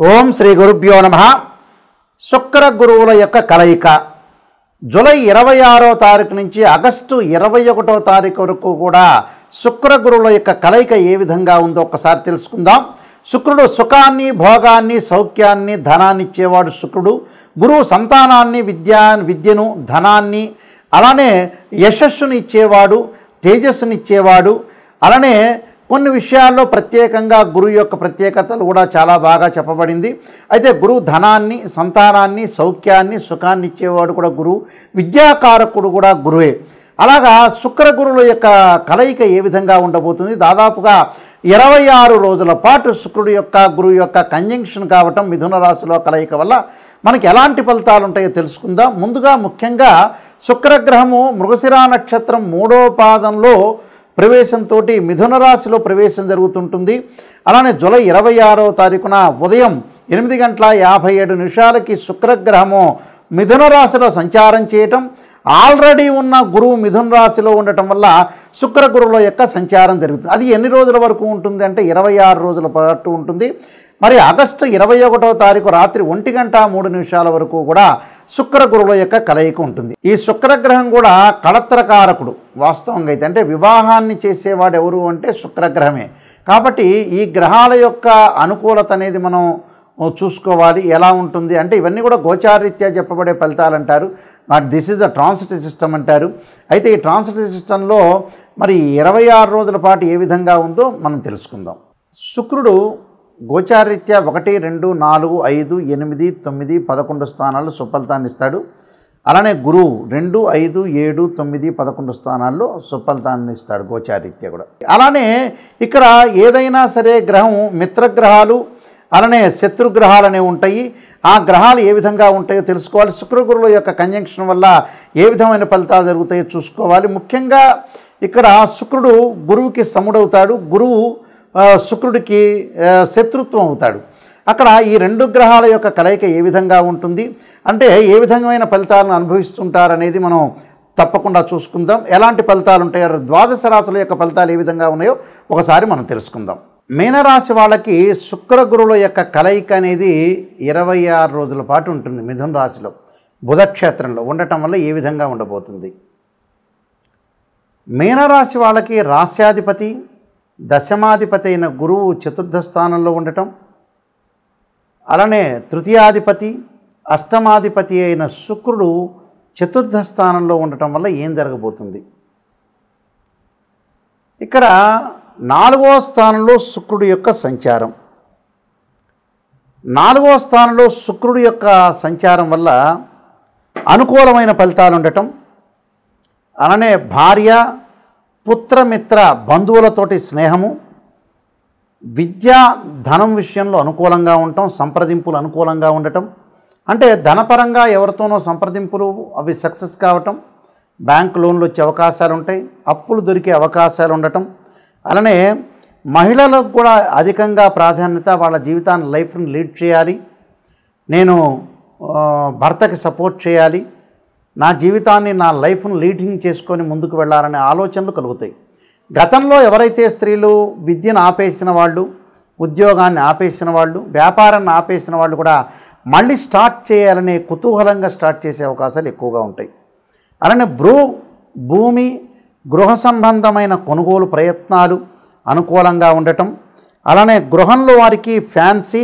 ఓం శ్రీ గురుభ్యో నమః. శుక్ర గురువుల యొక్క కలయిక జూలై 26వ తారీఖు నుంచి ఆగస్టు 21వ తారీఖు వరకు కూడా శుక్ర గురువుల యొక్క కలయిక ఏ విధంగా ఉందో ఒకసారి తెలుసుకుందాం. శుక్రుడు సుఖాన్ని, భోగాన్ని, సౌఖ్యాన్ని, ధనాన్ని ఇచ్చేవాడు శుక్రుడు. గురువు సంతానాన్ని, విద్యను, ధనాన్ని, అలానే యశస్సుని ఇచ్చేవాడు, తేజస్సుని ఇచ్చేవాడు. అలానే కొన్ని విషయాల్లో ప్రత్యేకంగా గురువు యొక్క ప్రత్యేకతలు కూడా చాలా బాగా చెప్పబడింది. అయితే గురువు ధనాన్ని, సంతానాన్ని, సౌఖ్యాన్ని, సుఖాన్ని ఇచ్చేవాడు కూడా గురువు. విద్యాకారకుడు కూడా గురువే. అలాగా శుక్ర గురువుల యొక్క కలయిక ఏ విధంగా ఉండబోతుంది? దాదాపుగా 26 రోజుల పాటు శుక్రుడు యొక్క గురువు యొక్క కంజంక్షన్ కావటం, మిథున రాశిలో కలయిక వల్ల మనకి ఎలాంటి ఫలితాలు ఉంటాయో తెలుసుకుందాం. ముందుగా ముఖ్యంగా శుక్రగ్రహము మృగశిరా నక్షత్రం 3వ పాదంలో ప్రవేశంతో మిథున రాశిలో ప్రవేశం జరుగుతుంటుంది. అలానే జూలై 26వ తారీఖున ఉదయం 8:57 శుక్రగ్రహము మిథున రాశిలో సంచారం చేయటం, ఆల్రెడీ ఉన్న గురువు మిథున రాశిలో ఉండటం వల్ల శుక్ర గురువుల యొక్క సంచారం జరుగుతుంది. అది ఎన్ని రోజుల వరకు ఉంటుంది అంటే 26 రోజుల పాటు ఉంటుంది. మరి ఆగస్టు 21వ తారీఖు రాత్రి 1:03 వరకు కూడా శుక్ర గురువుల యొక్క కలయిక ఉంటుంది. ఈ శుక్రగ్రహం కూడా కళత్రకారకుడు వాస్తవంగా అయితే. అంటే వివాహాన్ని చేసేవాడు ఎవరు అంటే శుక్రగ్రహమే. కాబట్టి ఈ గ్రహాల యొక్క అనుకూలత అనేది మనం చూసుకోవాలి. ఎలా ఉంటుంది అంటే ఇవన్నీ కూడా గోచారరీత్యా చెప్పబడే ఫలితాలు అంటారు. This is the transit system అంటారు. అయితే ఈ ట్రాన్సిట్ సిస్టంలో మరి 26 రోజుల పాటు ఏ విధంగా ఉందో మనం తెలుసుకుందాం. శుక్రుడు గోచారరీత్యా 1, 2, 4, 5, 8, 9, 11 స్థానాల్లో సుఫలితాన్ని ఇస్తాడు. అలానే గురువు 2, 5, 7, 9, 11 స్థానాల్లో సుఫలితాన్ని ఇస్తాడు గోచారరీత్యా కూడా. అలానే ఇక్కడ ఏదైనా సరే గ్రహం మిత్రగ్రహాలు అలానే శత్రుగ్రహాలు అనేవి ఉంటాయి. ఆ గ్రహాలు ఏ విధంగా ఉంటాయో తెలుసుకోవాలి. శుక్రగురువుల యొక్క కంజంక్షన్ వల్ల ఏ విధమైన ఫలితాలు జరుగుతాయో చూసుకోవాలి. ముఖ్యంగా ఇక్కడ శుక్రుడు గురువుకి సముడవుతాడు, గురువు శుక్రుడికి శత్రుత్వం అవుతాడు. అక్కడ ఈ రెండు గ్రహాల యొక్క కలయిక ఏ విధంగా ఉంటుంది అంటే ఏ విధమైన ఫలితాలను అనుభవిస్తుంటారనేది మనం తప్పకుండా చూసుకుందాం. ఎలాంటి ఫలితాలు ఉంటాయో, ద్వాదశ రాశుల యొక్క ఫలితాలు ఏ విధంగా ఉన్నాయో ఒకసారి మనం తెలుసుకుందాం. మీనరాశి వాళ్ళకి శుక్ర గురువుల యొక్క కలయిక అనేది 26 రోజుల పాటు ఉంటుంది. మిథున రాశిలో బుధక్షేత్రంలో ఉండటం వల్ల ఏ విధంగా ఉండబోతుంది? మీనరాశి వాళ్ళకి రాస్యాధిపతి, దశమాధిపతి అయిన గురువు చతుర్థ స్థానంలో ఉండటం, అలానే తృతీయాధిపతి, అష్టమాధిపతి అయిన శుక్రుడు చతుర్థ స్థానంలో ఉండటం వల్ల ఏం జరగబోతుంది? ఇక్కడ 4వ స్థానంలో శుక్రుడి యొక్క సంచారం. 4వ స్థానంలో శుక్రుడి యొక్క సంచారం వల్ల అనుకూలమైన ఫలితాలు ఉండటం, అలానే భార్య, పుత్రమిత్ర బంధువులతోటి స్నేహము, విద్యా ధనం విషయంలో అనుకూలంగా ఉండటం, సంప్రదింపులు అనుకూలంగా ఉండటం. అంటే ధనపరంగా ఎవరితోనో సంప్రదింపులు అవి సక్సెస్ కావటం, బ్యాంక్ లోన్లు వచ్చే అవకాశాలు ఉంటాయి, అప్పులు దొరికే అవకాశాలు ఉండటం. అలానే మహిళలకు కూడా అధికంగా ప్రాధాన్యత, వాళ్ళ జీవితాన్ని, లైఫ్ని లీడ్ చేయాలి, నేను భర్తకి సపోర్ట్ చేయాలి, నా జీవితాన్ని, నా లైఫ్ను లీడింగ్ చేసుకొని ముందుకు వెళ్ళాలనే ఆలోచనలు కలుగుతాయి. గతంలో ఎవరైతే స్త్రీలు విద్యను ఆపేసిన వాళ్ళు, ఉద్యోగాన్ని ఆపేసిన వాళ్ళు, వ్యాపారాన్ని ఆపేసిన వాళ్ళు కూడా మళ్ళీ స్టార్ట్ చేయాలనే కుతూహలంగా స్టార్ట్ చేసే అవకాశాలు ఎక్కువగా ఉంటాయి. అలానే భూమి, గృహ సంబంధమైన కొనుగోలు ప్రయత్నాలు అనుకూలంగా ఉండటం, అలానే గృహంలో వారికి ఫ్యాన్సీ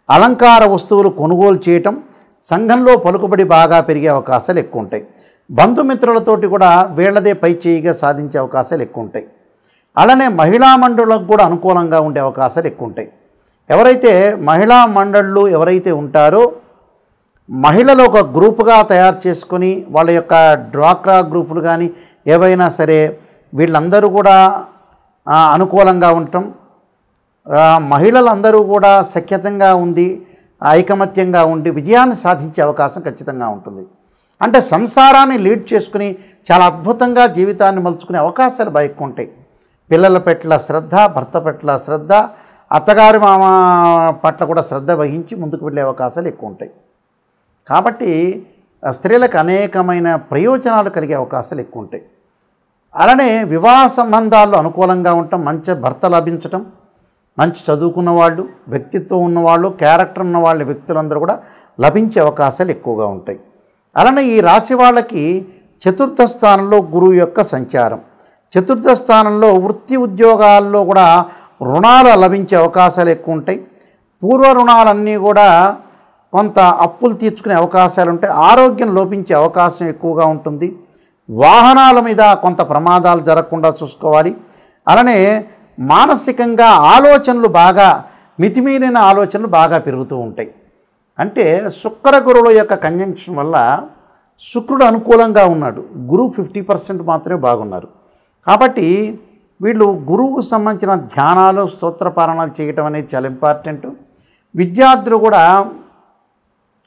అలంకార వస్తువులు కొనుగోలు చేయటం, సంఘంలో పలుకుబడి బాగా పెరిగే అవకాశాలు ఎక్కువ ఉంటాయి. బంధుమిత్రులతోటి కూడా వీళ్లదే పై చేయిగా సాధించే అవకాశాలు ఎక్కువ ఉంటాయి. అలానే మహిళా మండళ్లకు కూడా అనుకూలంగా ఉండే అవకాశాలు ఎక్కువ ఉంటాయి. ఎవరైతే మహిళా మండళ్ళు ఎవరైతే ఉంటారో మహిళలు ఒక గ్రూపుగా తయారు చేసుకొని వాళ్ళ యొక్క డ్వాక్రా గ్రూపులు కానీ ఏవైనా సరే వీళ్ళందరూ కూడా అనుకూలంగా ఉండటం, మహిళలందరూ కూడా సఖ్యతంగా ఉంది, ఐకమత్యంగా ఉండి విజయాన్ని సాధించే అవకాశం ఖచ్చితంగా ఉంటుంది. అంటే సంసారాన్ని లీడ్ చేసుకుని చాలా అద్భుతంగా జీవితాన్ని మలుచుకునే అవకాశాలు బాగా ఎక్కువ ఉంటాయి. పిల్లల పట్ల శ్రద్ధ, భర్త పట్ల శ్రద్ధ, అత్తగారి మామ పట్ల కూడా శ్రద్ధ వహించి ముందుకు వెళ్ళే అవకాశాలు ఎక్కువ ఉంటాయి. కాబట్టి స్త్రీలకు అనేకమైన ప్రయోజనాలు కలిగే అవకాశాలు ఎక్కువ ఉంటాయి. అలానే వివాహ సంబంధాల్లో అనుకూలంగా ఉండటం, మంచి భర్త లభించటం, మంచి చదువుకున్న వాళ్ళు, వ్యక్తిత్వం ఉన్నవాళ్ళు, క్యారెక్టర్ ఉన్న వాళ్ళ వ్యక్తులందరూ కూడా లభించే అవకాశాలు ఎక్కువగా ఉంటాయి. అలానే ఈ రాశి వాళ్ళకి చతుర్థ స్థానంలో గురువు యొక్క సంచారం, చతుర్థ స్థానంలో వృత్తి ఉద్యోగాల్లో కూడా రుణాలు లభించే అవకాశాలు ఎక్కువ ఉంటాయి. పూర్వ రుణాలన్నీ కూడా కొంత అప్పులు తీర్చుకునే అవకాశాలు ఉంటాయి. ఆరోగ్యం లోపించే అవకాశం ఎక్కువగా ఉంటుంది. వాహనాల మీద కొంత ప్రమాదాలు జరగకుండా చూసుకోవాలి. అలానే మానసికంగా ఆలోచనలు బాగా మితిమీరిన ఆలోచనలు బాగా పెరుగుతూ ఉంటాయి. అంటే శుక్ర గురువుల యొక్క కంజంక్షన్ వల్ల శుక్రుడు అనుకూలంగా ఉన్నాడు, గురువు 50% మాత్రమే బాగున్నారు. కాబట్టి వీళ్ళు గురువుకు సంబంధించిన ధ్యానాలు, స్తోత్రపారణాలు చేయటం అనేది చాలా ఇంపార్టెంట్. విద్యార్థులు కూడా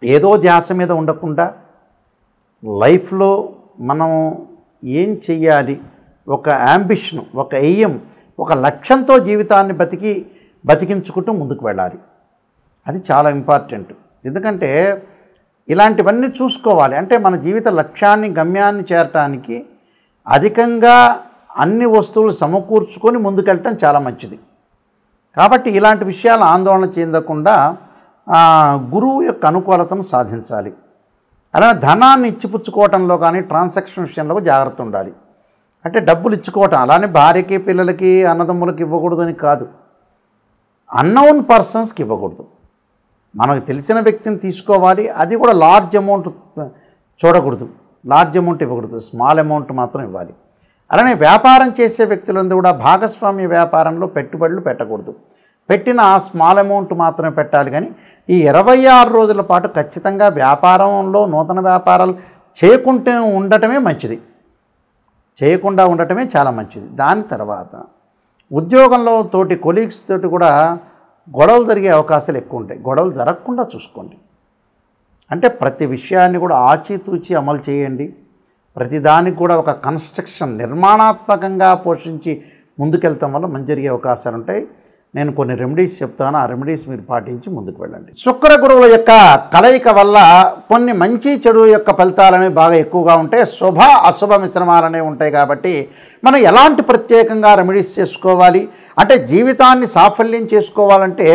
ఏదో ధ్యాస మీద ఉండకుండా లైఫ్లో మనం ఏం చెయ్యాలి, ఒక యాంబిషన్, ఒక ఎయిమ్, ఒక లక్ష్యంతో జీవితాన్ని బతికించుకుంటూ ముందుకు వెళ్ళాలి. అది చాలా ఇంపార్టెంట్. ఎందుకంటే ఇలాంటివన్నీ చూసుకోవాలి. అంటే మన జీవిత లక్ష్యాన్ని, గమ్యాన్ని చేరటానికి అధికంగా అన్ని వస్తువులు సమకూర్చుకొని ముందుకెళ్ళటం చాలా మంచిది. కాబట్టి ఇలాంటి విషయాలు ఆందోళన చెందకుండా గురువు యొక్క అనుకూలతను సాధించాలి. అలానే ధనాన్ని ఇచ్చిపుచ్చుకోవటంలో కానీ ట్రాన్సాక్షన్ విషయంలో జాగ్రత్త ఉండాలి. అంటే డబ్బులు ఇచ్చుకోవటం అలానే భార్యకి, పిల్లలకి, అన్నదమ్ములకి ఇవ్వకూడదని కాదు, అన్నోన్ పర్సన్స్కి ఇవ్వకూడదు. మనకు తెలిసిన వ్యక్తిని తీసుకోవాలి. అది కూడా లార్జ్ అమౌంట్ చూడకూడదు, లార్జ్ అమౌంట్ ఇవ్వకూడదు, స్మాల్ అమౌంట్ మాత్రం ఇవ్వాలి. అలానే వ్యాపారం చేసే వ్యక్తులందరూ కూడా భాగస్వామ్య వ్యాపారంలో పెట్టుబడులు పెట్టకూడదు. పెట్టిన స్మాల్ అమౌంట్ మాత్రమే పెట్టాలి. కానీ ఈ 26 రోజుల పాటు ఖచ్చితంగా వ్యాపారంలో నూతన వ్యాపారాలు చేయకుండా ఉండటమే మంచిది, చేయకుండా ఉండటమే చాలా మంచిది. దాని తర్వాత ఉద్యోగంలో తోటి కొలీగ్స్ తోటి కూడా గొడవలు జరిగే అవకాశాలు ఎక్కువ ఉంటాయి. గొడవలు జరగకుండా చూసుకోండి. అంటే ప్రతి విషయాన్ని కూడా ఆచితూచి అమలు చేయండి. ప్రతిదానికి కూడా ఒక కన్స్ట్రక్షన్, నిర్మాణాత్మకంగా పోషించి ముందుకెళ్తాం వల్ల మంచి జరిగే అవకాశాలు ఉంటాయి. నేను కొన్ని రెమెడీస్ చెప్తాను, ఆ రెమెడీస్ మీరు పాటించి ముందుకు వెళ్ళండి. శుక్ర గురువుల యొక్క కలయిక వల్ల కొన్ని మంచి చెడు యొక్క ఫలితాలు అనేవి బాగా ఎక్కువగా ఉంటాయి. శుభ అశుభ మిశ్రమాలు అనేవి ఉంటాయి. కాబట్టి మనం ఎలాంటి ప్రత్యేకంగా రెమెడీస్ చేసుకోవాలి అంటే, జీవితాన్ని సాఫల్యం చేసుకోవాలంటే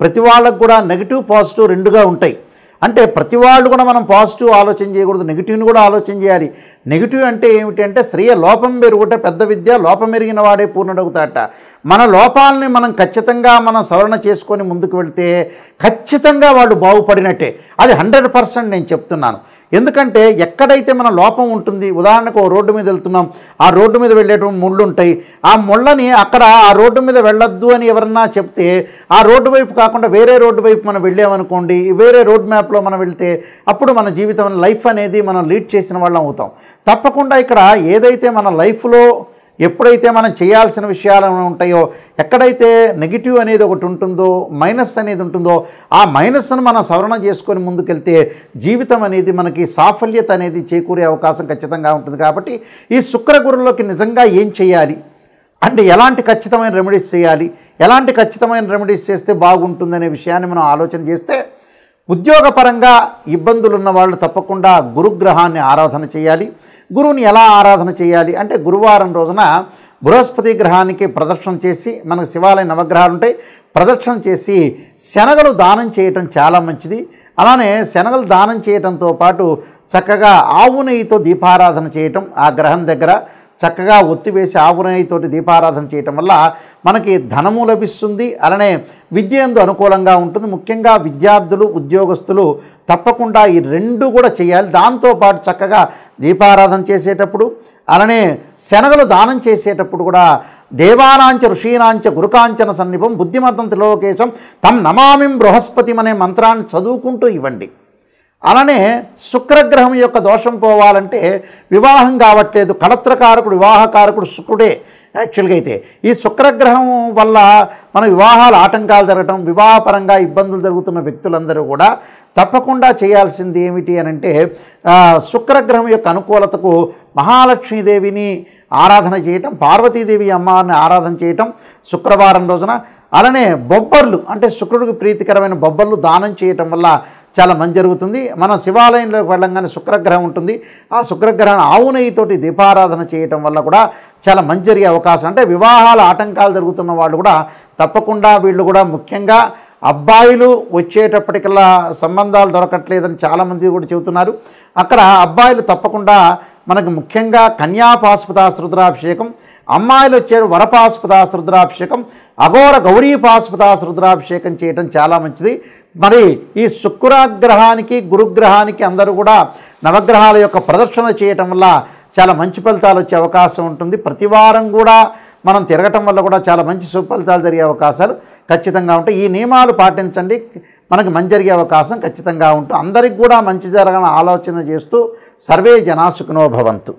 ప్రతి వాళ్ళకు కూడా నెగిటివ్ పాజిటివ్ రెండుగా ఉంటాయి. అంటే ప్రతి వాళ్ళు కూడా మనం పాజిటివ్ ఆలోచన చేయకూడదు, నెగిటివ్ని కూడా ఆలోచన చేయాలి. నెగిటివ్ అంటే ఏమిటి అంటే, శ్రేయ లోపం పెరుగుట పెద్ద విద్య, లోపం ఎరిగిన వాడే పూర్ణుడవుతాట. మన లోపాలని మనం ఖచ్చితంగా మనం సవరణ చేసుకొని ముందుకు వెళ్తే ఖచ్చితంగా వాళ్ళు బాగుపడినట్టే. అది 100% నేను చెప్తున్నాను. ఎందుకంటే ఎక్కడైతే మన లోపం ఉంటుంది, ఉదాహరణకు ఓ రోడ్డు మీద వెళ్తున్నాం, ఆ రోడ్డు మీద వెళ్ళేటువంటి ముళ్ళు ఉంటాయి. ఆ ముళ్ళని అక్కడ ఆ రోడ్డు మీద వెళ్ళొద్దు అని ఎవరన్నా చెప్తే ఆ రోడ్డు వైపు కాకుండా వేరే రోడ్డు వైపు మనం వెళ్ళామనుకోండి, వేరే రోడ్ మ్యాప్లో మనం వెళ్తే అప్పుడు మన జీవితం, లైఫ్ అనేది మనం లీడ్ చేసిన వాళ్ళం అవుతాం. తప్పకుండా ఇక్కడ ఏదైతే మన లైఫ్లో ఎప్పుడైతే మనం చేయాల్సిన విషయాలు ఉంటాయో, ఎక్కడైతే నెగిటివ్ అనేది ఒకటి ఉంటుందో, మైనస్ అనేది ఉంటుందో, ఆ మైనస్ను మనం సవరణ చేసుకొని ముందుకెళ్తే జీవితం అనేది మనకి సాఫల్యత అనేది చేకూరే అవకాశం ఖచ్చితంగా ఉంటుంది. కాబట్టి ఈ శుక్ర గురువులోకి నిజంగా ఏం చేయాలి అంటే, ఎలాంటి ఖచ్చితమైన రెమెడీస్ చేయాలి, ఎలాంటి ఖచ్చితమైన రెమెడీస్ చేస్తే బాగుంటుందనే విషయాన్ని మనం ఆలోచన చేస్తే, ఉద్యోగపరంగా ఇబ్బందులు ఉన్న వాళ్ళు తప్పకుండా గురుగ్రహాన్ని ఆరాధన చేయాలి. గురువుని ఎలా ఆరాధన చేయాలి అంటే, గురువారం రోజున బృహస్పతి గ్రహానికి ప్రదక్షిణ చేసి, మనకు శివాలయ నవగ్రహాలు ఉంటాయి, ప్రదక్షిణ చేసి శనగలు దానం చేయటం చాలా మంచిది. అలానే శనగలు దానం చేయటంతో పాటు చక్కగా ఆవు నెయ్యితో దీపారాధన చేయటం, ఆ గ్రహం దగ్గర చక్కగా ఒత్తివేసి ఆవు నెయ్యితోటి దీపారాధన చేయటం వల్ల మనకి ధనము లభిస్తుంది. అలానే విద్య యందు అనుకూలంగా ఉంటుంది. ముఖ్యంగా విద్యార్థులు, ఉద్యోగస్తులు తప్పకుండా ఈ రెండు కూడా చేయాలి. దాంతోపాటు చక్కగా దీపారాధన చేసేటప్పుడు, అలానే శనగలు దానం చేసేటప్పుడు కూడా దేవానాంచ ఋషీనాంచ గురుకాంచన సన్నిపం బుద్ధిమంతం త్రిలోకేశం తం నమామిం బృహస్పతిం అనే మంత్రాన్ని చదువుకుంటూ ఇవ్వండి. అలానే శుక్రగ్రహం యొక్క దోషం పోవాలంటే, వివాహం కావట్లేదు, కళత్రకారకుడు, వివాహకారకుడు శుక్రుడే యాక్చువల్గా. అయితే ఈ శుక్రగ్రహం వల్ల మన వివాహాలు ఆటంకాలు జరగటం, వివాహపరంగా ఇబ్బందులు జరుగుతున్న వ్యక్తులందరూ కూడా తప్పకుండా చేయాల్సింది ఏమిటి అని అంటే, శుక్రగ్రహం యొక్క అనుకూలతకు మహాలక్ష్మీదేవిని ఆరాధన చేయటం, పార్వతీదేవి అమ్మవారిని ఆరాధన చేయటం శుక్రవారం రోజున. అలానే బొబ్బర్లు అంటే శుక్రుడికి ప్రీతికరమైన బొబ్బర్లు దానం చేయటం వల్ల చాలా మంచి జరుగుతుంది. మనం శివాలయంలోకి వెళ్ళంగానే శుక్రగ్రహం ఉంటుంది, ఆ శుక్రగ్రహాన్ని ఆవు నెయ్యితోటి దీపారాధన చేయటం వల్ల కూడా చాలా మంచి జరిగే అవకాశం. అంటే వివాహాల ఆటంకాలు జరుగుతున్న వాళ్ళు కూడా తప్పకుండా వీళ్ళు కూడా ముఖ్యంగా అబ్బాయిలు వచ్చేటప్పటికల్లా సంబంధాలు దొరకట్లేదని చాలామంది కూడా చెబుతున్నారు. అక్కడ అబ్బాయిలు తప్పకుండా మనకు ముఖ్యంగా కన్యాపాశుపతాస్త్ర రుద్రాభిషేకం, అమ్మాయిలు వచ్చారు వరపాశుపతాస్త్ర రుద్రాభిషేకం, అఘోర గౌరీ పాశుపతాస్త్ర రుద్రాభిషేకం చేయటం చాలా మంచిది. మరి ఈ శుక్రగ్రహానికి గురుగ్రహానికి అందరూ కూడా నవగ్రహాల యొక్క ప్రదర్శన చేయటం వల్ల చాలా మంచి ఫలితాలు వచ్చే అవకాశం ఉంటుంది. ప్రతి వారం కూడా మనం తిరగటం వల్ల కూడా చాలా మంచి సుఫలితాలు జరిగే అవకాశాలు ఖచ్చితంగా ఉంటాయి. ఈ నియమాలు పాటించండి, మనకు మంచి జరిగే అవకాశం ఖచ్చితంగా ఉంటుంది. అందరికి కూడా మంచి జరగాలని ఆలోచన చేస్తూ సర్వే జనా సుఖినో భవంతు.